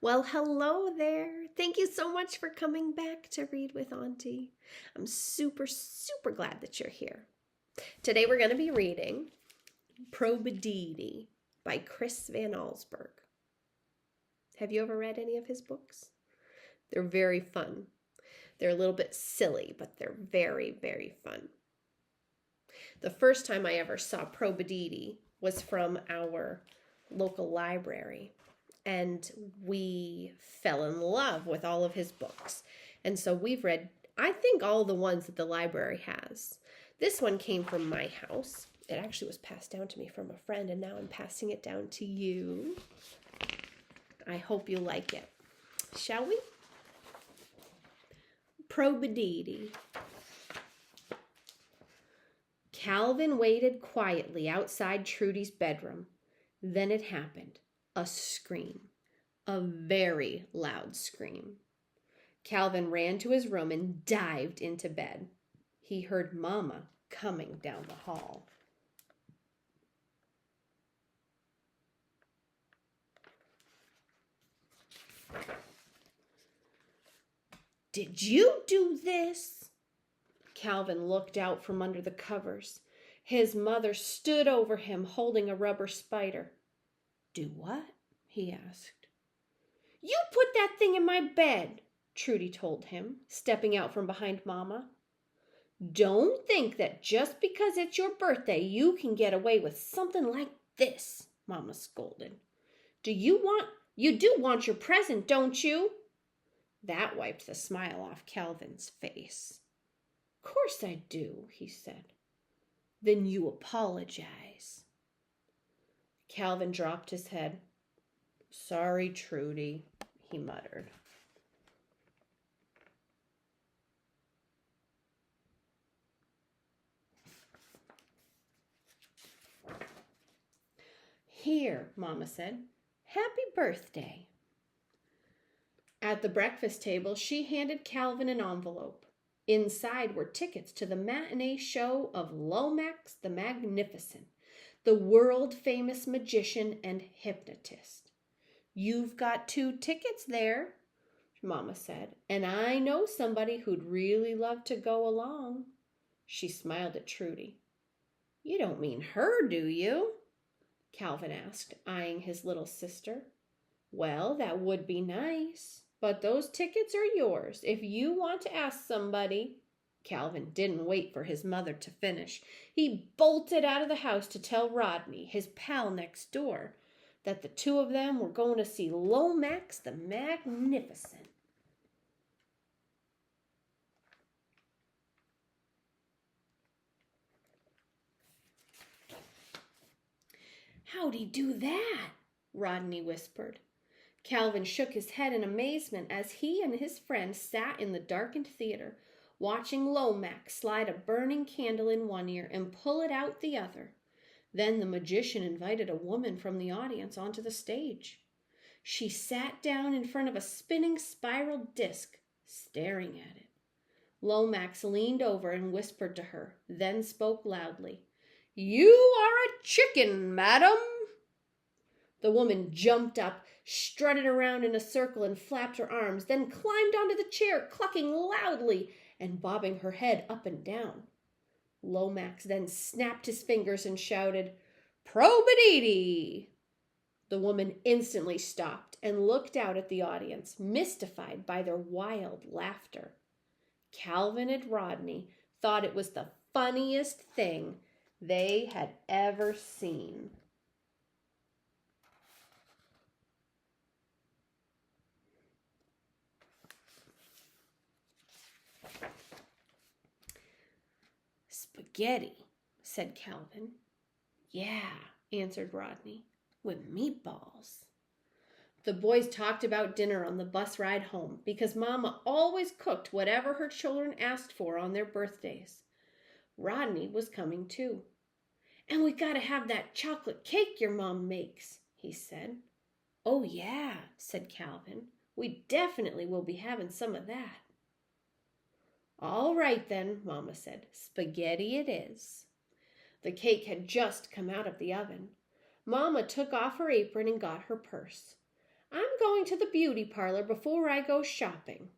Well, hello there. Thank you so much for coming back to Read with Auntie. I'm super glad that you're here. Today we're going to be reading Probuditi by Chris Van Allsburg. Have you ever read any of his books? They're very fun. They're a little bit silly, but they're very fun. The first time I ever saw Probuditi was from our local library. And we fell in love with all of his books. And so we've read, I think, all the ones that the library has. This one came from my house. It actually was passed down to me from a friend, and now I'm passing it down to you. I hope you like it. Shall we? Probuditi. Calvin waited quietly outside Trudy's bedroom. Then it happened. A scream. A very loud scream. Calvin ran to his room and dived into bed. He heard Mama coming down the hall. "Did you do this?" Calvin looked out from under the covers. His mother stood over him holding a rubber spider. "Do what?" he asked. "You put that thing in my bed," Trudy told him, stepping out from behind Mama. "Don't think that just because it's your birthday you can get away with something like this," Mama scolded. You do want your present, don't you?" That wiped the smile off Calvin's face. "Course I do," he said. "Then you apologize." Calvin dropped his head. "Sorry, Trudy," he muttered. "Here," Mama said. "Happy birthday." At the breakfast table, she handed Calvin an envelope. Inside were tickets to the matinee show of Lomax the Magnificent, the world-famous magician and hypnotist. "You've got 2 tickets there," Mama said, "and I know somebody who'd really love to go along." She smiled at Trudy. "You don't mean her, do you?" Calvin asked, eyeing his little sister. "Well, that would be nice, but those tickets are yours if you want to ask somebody." Calvin didn't wait for his mother to finish. He bolted out of the house to tell Rodney, his pal next door, that the 2 of them were going to see Lomax the Magnificent. "How'd he do that?" Rodney whispered. Calvin shook his head in amazement as he and his friend sat in the darkened theater, watching Lomax slide a burning candle in one ear and pull it out the other. Then the magician invited a woman from the audience onto the stage. She sat down in front of a spinning spiral disc, staring at it. Lomax leaned over and whispered to her, then spoke loudly. "You are a chicken, madam." The woman jumped up, strutted around in a circle and flapped her arms, then climbed onto the chair, clucking loudly and bobbing her head up and down. Lomax then snapped his fingers and shouted, "Probuditi!" The woman instantly stopped and looked out at the audience, mystified by their wild laughter. Calvin and Rodney thought it was the funniest thing they had ever seen. "Spaghetti," said Calvin. "Yeah," answered Rodney, "with meatballs." The boys talked about dinner on the bus ride home because Mama always cooked whatever her children asked for on their birthdays. Rodney was coming too. "And we gotta have that chocolate cake your mom makes," he said. "Oh yeah," said Calvin. "We definitely will be having some of that." "All right then," Mama said. "Spaghetti it is." The cake had just come out of the oven. Mama took off her apron and got her purse. "I'm going going to the beauty parlor before I go shopping."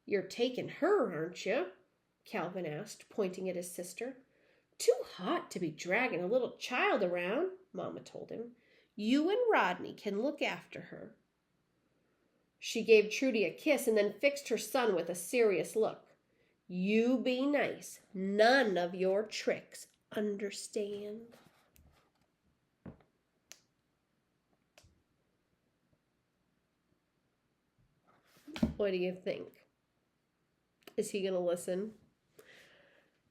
"You're taking her, aren't you?" Calvin asked, pointing at his sister. "Too hot to be dragging a little child around," Mama told him. "You and Rodney can look after her." She gave Trudy a kiss and then fixed her son with a serious look. "You be nice. None of your tricks. Understand?" What do you think? Is he going to listen?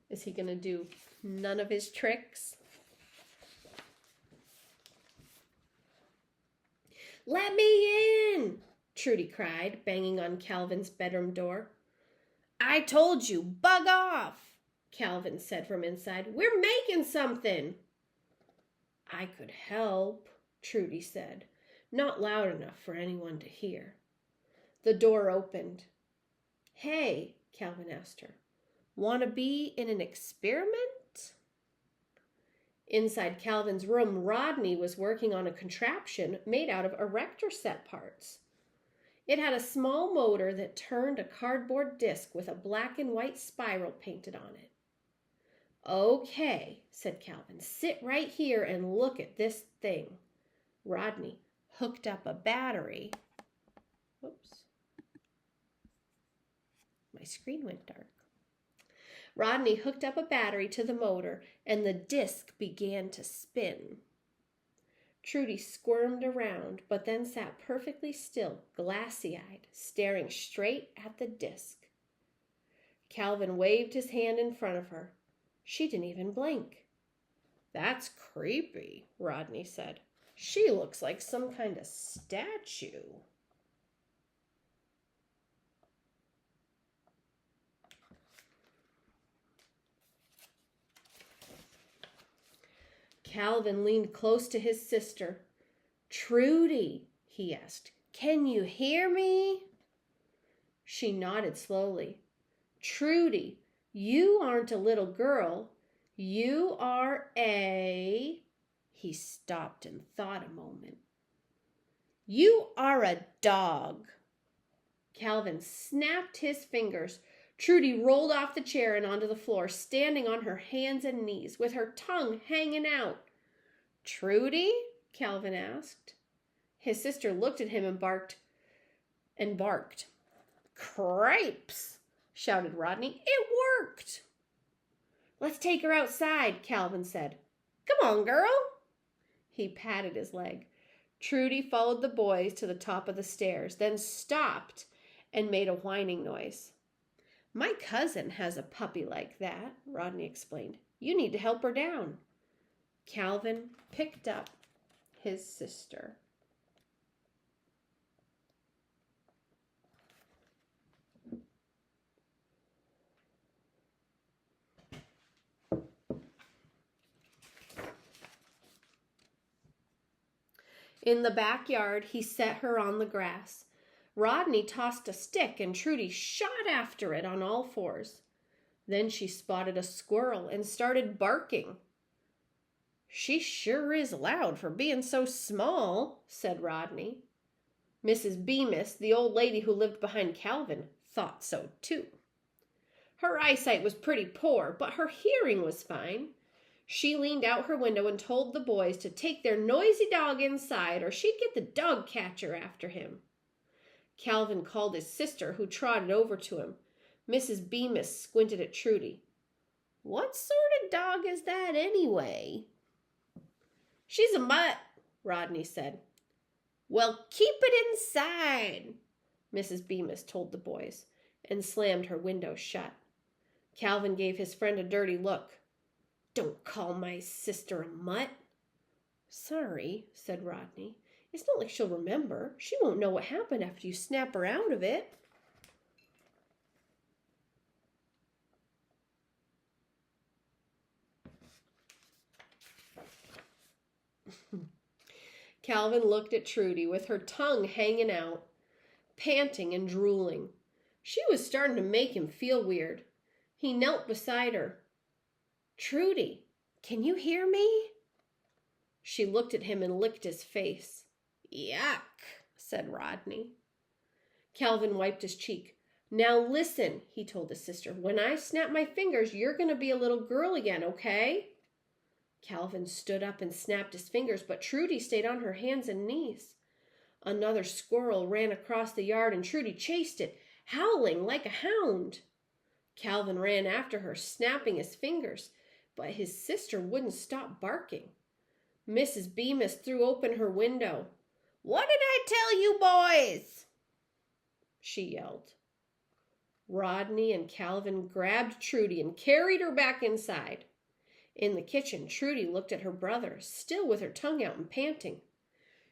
Is he going to do none of his tricks? "Let me in!" Trudy cried, banging on Calvin's bedroom door. "I told you, bug off!" Calvin said from inside. "We're making something." "I could help," Trudy said, not loud enough for anyone to hear. The door opened. "Hey," Calvin asked her, "want to be in an experiment?" Inside Calvin's room, Rodney was working on a contraption made out of erector set parts. It had a small motor that turned a cardboard disc with a black and white spiral painted on it. "Okay," said Calvin, "sit right here and look at this thing." Rodney hooked up a battery. Whoops. My screen went dark. Rodney hooked up a battery to the motor, and the disc began to spin. Trudy squirmed around, but then sat perfectly still, glassy-eyed, staring straight at the disc. Calvin waved his hand in front of her. She didn't even blink. "That's creepy," Rodney said. "She looks like some kind of statue." Calvin leaned close to his sister. "Trudy," he asked, "can you hear me?" She nodded slowly. "Trudy, you aren't a little girl. You are a..." He stopped and thought a moment. "You are a dog." Calvin snapped his fingers. Trudy rolled off the chair and onto the floor, standing on her hands and knees, with her tongue hanging out. "Trudy?" Calvin asked. His sister looked at him and barked. "Cripes!" shouted Rodney. "It worked!" "Let's take her outside," Calvin said. "Come on, girl." He patted his leg. Trudy followed the boys to the top of the stairs, then stopped and made a whining noise. "My cousin has a puppy like that," Rodney explained. "You need to help her down." Calvin picked up his sister. In the backyard, he set her on the grass. Rodney tossed a stick and Trudy shot after it on all fours. Then she spotted a squirrel and started barking. "She sure is loud for being so small," said Rodney. Mrs. Bemis, the old lady who lived behind Calvin, thought so too. Her eyesight was pretty poor, but her hearing was fine. She leaned out her window and told the boys to take their noisy dog inside or she'd get the dog catcher after him. Calvin called his sister, who trotted over to him. Mrs. Bemis squinted at Trudy. "What sort of dog is that anyway?" "She's a mutt," Rodney said. "Well, keep it inside," Mrs. Bemis told the boys, and slammed her window shut. Calvin gave his friend a dirty look. "Don't call my sister a mutt." "Sorry," said Rodney. "It's not like she'll remember. She won't know what happened after you snap her out of it." Calvin looked at Trudy with her tongue hanging out, panting and drooling. She was starting to make him feel weird. He knelt beside her. "Trudy, can you hear me?" She looked at him and licked his face. "Yuck," said Rodney. Calvin wiped his cheek. Now listen, he told his sister. When I snap my fingers, you're going to be a little girl again, okay? Calvin stood up and snapped his fingers, but Trudy stayed on her hands and knees. Another squirrel ran across the yard and Trudy chased it, howling like a hound. Calvin ran after her, snapping his fingers, but his sister wouldn't stop barking. Mrs. Bemis threw open her window. "What did I tell you boys?" she yelled. Rodney and Calvin grabbed Trudy and carried her back inside. In the kitchen, Trudy looked at her brother, still with her tongue out and panting.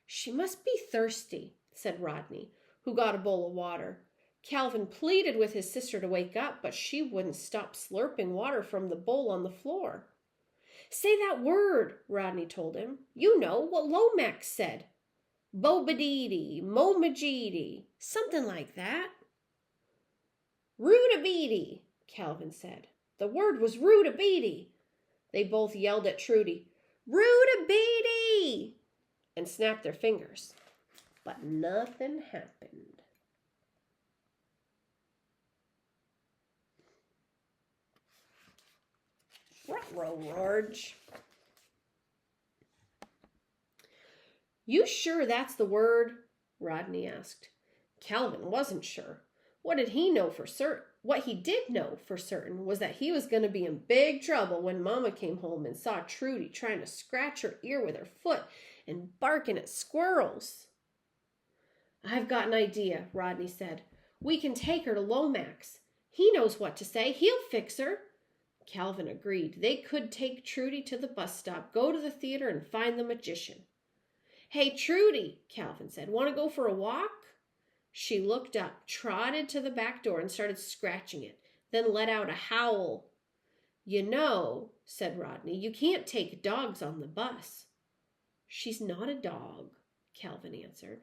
"She must be thirsty," said Rodney, who got a bowl of water. Calvin pleaded with his sister to wake up, but she wouldn't stop slurping water from the bowl on the floor. "Say that word," Rodney told him. "You know what Lomax said. Probuditi, Momajiti, something like that." "Rootabidi," Calvin said. The word was rootabidi. They both yelled at Trudy, "Rootabidi!" and snapped their fingers. But nothing happened. Ruh-roh, Rorge. "You sure that's the word?" Rodney asked. Calvin wasn't sure. What he did know for certain was that he was going to be in big trouble when Mama came home and saw Trudy trying to scratch her ear with her foot and barking at squirrels. "I've got an idea," Rodney said. "We can take her to Lomax. He knows what to say. He'll fix her." Calvin agreed. They could take Trudy to the bus stop, go to the theater, and find the magician. "Hey, Trudy," Calvin said, "want to go for a walk?" She looked up, trotted to the back door, and started scratching it, then let out a howl. "You know," said Rodney, "you can't take dogs on the bus." "She's not a dog," Calvin answered.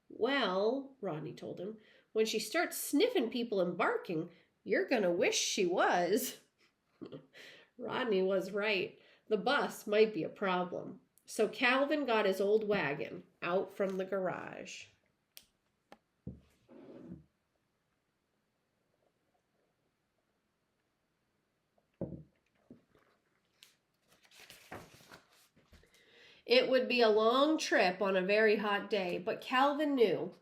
"Well," Rodney told him, "when she starts sniffing people and barking, you're going to wish she was." Rodney was right. The bus might be a problem. So Calvin got his old wagon out from the garage. It would be a long trip on a very hot day, but Calvin knew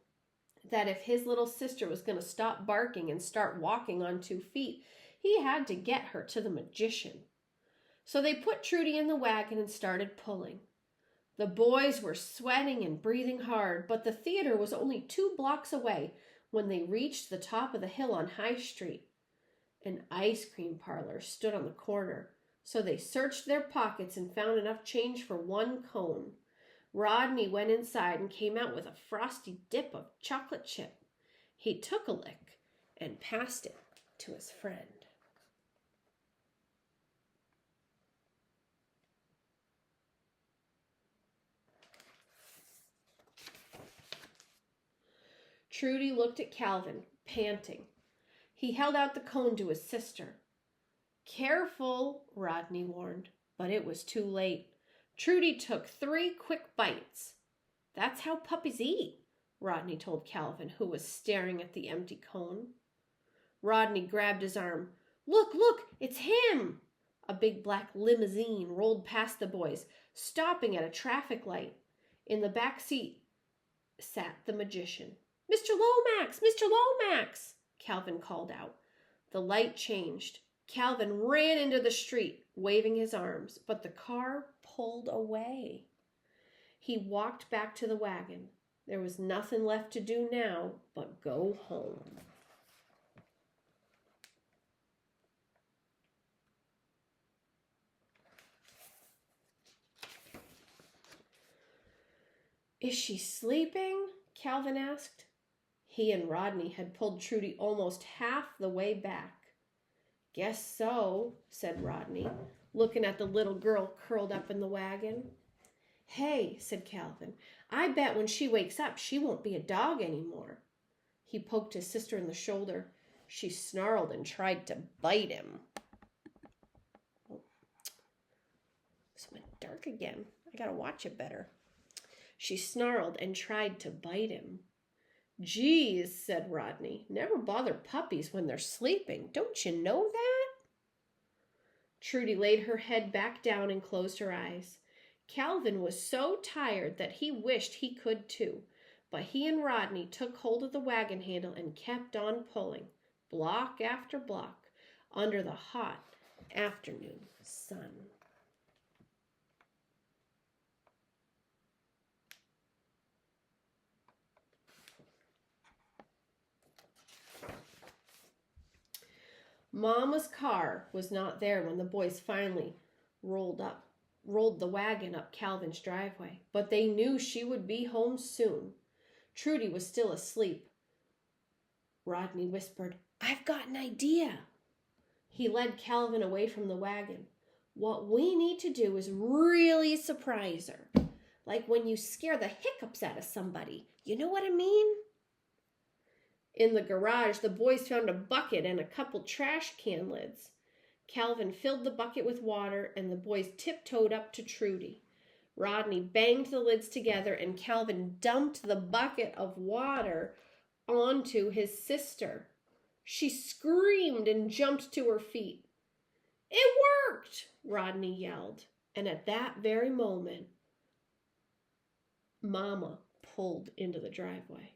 that if his little sister was going to stop barking and start walking on 2 feet, he had to get her to the magician. So they put Trudy in the wagon and started pulling. The boys were sweating and breathing hard, but the theater was only 2 blocks away when they reached the top of the hill on High Street. An ice cream parlor stood on the corner, so they searched their pockets and found enough change for 1 cone. Rodney went inside and came out with a frosty dip of chocolate chip. He took a lick and passed it to his friend. Trudy looked at Calvin, panting. He held out the cone to his sister. "Careful," Rodney warned, but it was too late. Trudy took 3 quick bites. "That's how puppies eat," Rodney told Calvin, who was staring at the empty cone. Rodney grabbed his arm. Look, it's him!" A big black limousine rolled past the boys, stopping at a traffic light. In the back seat sat the magician. "Mr. Lomax! Mr. Lomax!" Calvin called out. The light changed. Calvin ran into the street, waving his arms, but the car pulled away. He walked back to the wagon. There was nothing left to do now but go home. "Is she sleeping?" Calvin asked. He and Rodney had pulled Trudy almost half the way back. "Guess so," said Rodney, looking at the little girl curled up in the wagon. "Hey," said Calvin, "I bet when she wakes up she won't be a dog anymore." He poked his sister in the shoulder. She snarled and tried to bite him. It's dark again. I gotta watch it better. She snarled and tried to bite him. Geez, said Rodney, never bother puppies when they're sleeping. Don't you know that? Trudy laid her head back down and closed her eyes. Calvin was so tired that he wished he could too, but he and Rodney took hold of the wagon handle and kept on pulling, block after block, under the hot afternoon sun. Mama's car was not there when the boys finally rolled the wagon up Calvin's driveway, but they knew she would be home soon. Trudy was still asleep. Rodney whispered, "I've got an idea." He led Calvin away from the wagon. "What we need to do is really surprise her, like when you scare the hiccups out of somebody. You know what I mean?" In the garage, the boys found a bucket and a couple trash can lids. Calvin filled the bucket with water, and the boys tiptoed up to Trudy. Rodney banged the lids together, and Calvin dumped the bucket of water onto his sister. She screamed and jumped to her feet. "It worked!" Rodney yelled, and at that very moment, Mama pulled into the driveway.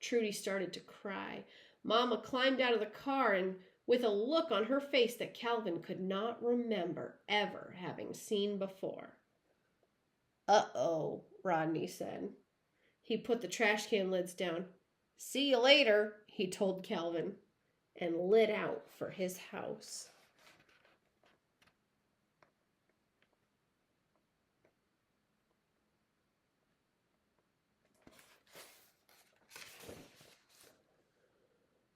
Trudy started to cry. Mama climbed out of the car and with a look on her face that Calvin could not remember ever having seen before. "Uh-oh," Rodney said. He put the trash can lids down. "See you later," he told Calvin, and lit out for his house.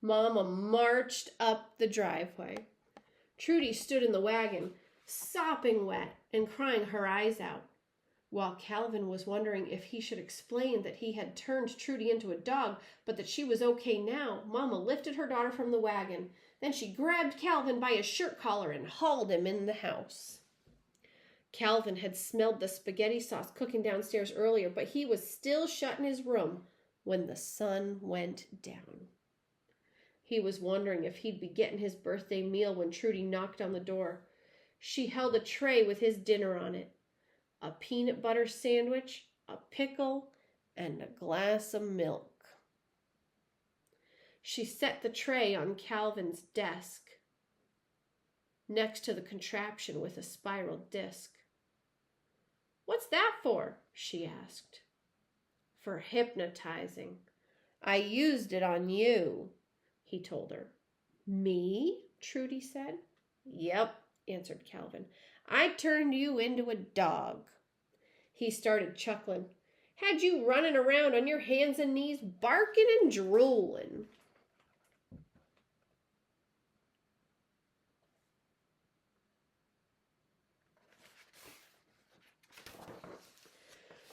Mama marched up the driveway. Trudy stood in the wagon, sopping wet and crying her eyes out. While Calvin was wondering if he should explain that he had turned Trudy into a dog, but that she was okay now, Mama lifted her daughter from the wagon. Then she grabbed Calvin by his shirt collar and hauled him in the house. Calvin had smelled the spaghetti sauce cooking downstairs earlier, but he was still shut in his room when the sun went down. He was wondering if he'd be getting his birthday meal when Trudy knocked on the door. She held a tray with his dinner on it. A peanut butter sandwich, a pickle, and a glass of milk. She set the tray on Calvin's desk, next to the contraption with a spiral disc. "What's that for?" she asked. "For hypnotizing. I used it on you," he told her. "Me?" Trudy said. "Yep," answered Calvin. "I turned you into a dog." He started chuckling. "Had you running around on your hands and knees, barking and drooling."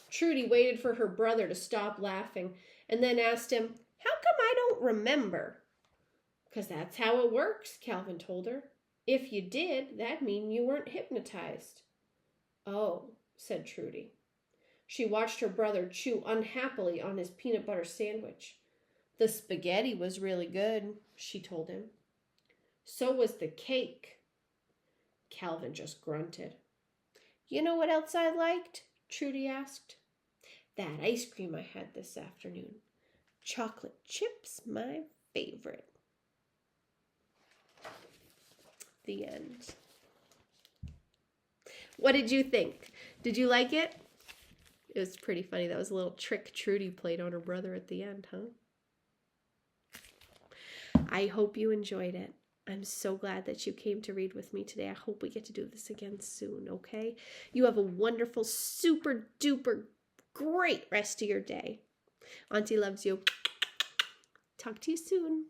Trudy waited for her brother to stop laughing and then asked him, "How come I don't remember?" "'Cause that's how it works," Calvin told her. "If you did, that'd mean you weren't hypnotized." "Oh," said Trudy. She watched her brother chew unhappily on his peanut butter sandwich. "The spaghetti was really good," she told him. "So was the cake." Calvin just grunted. "You know what else I liked?" Trudy asked. "That ice cream I had this afternoon. Chocolate chips, my favorite." The end. What did you think? Did you like it? It was pretty funny. That was a little trick Trudy played on her brother at the end, huh? I hope you enjoyed it. I'm so glad that you came to read with me today. I hope we get to do this again soon, okay? You have a wonderful, super duper great rest of your day. Auntie loves you. Talk to you soon.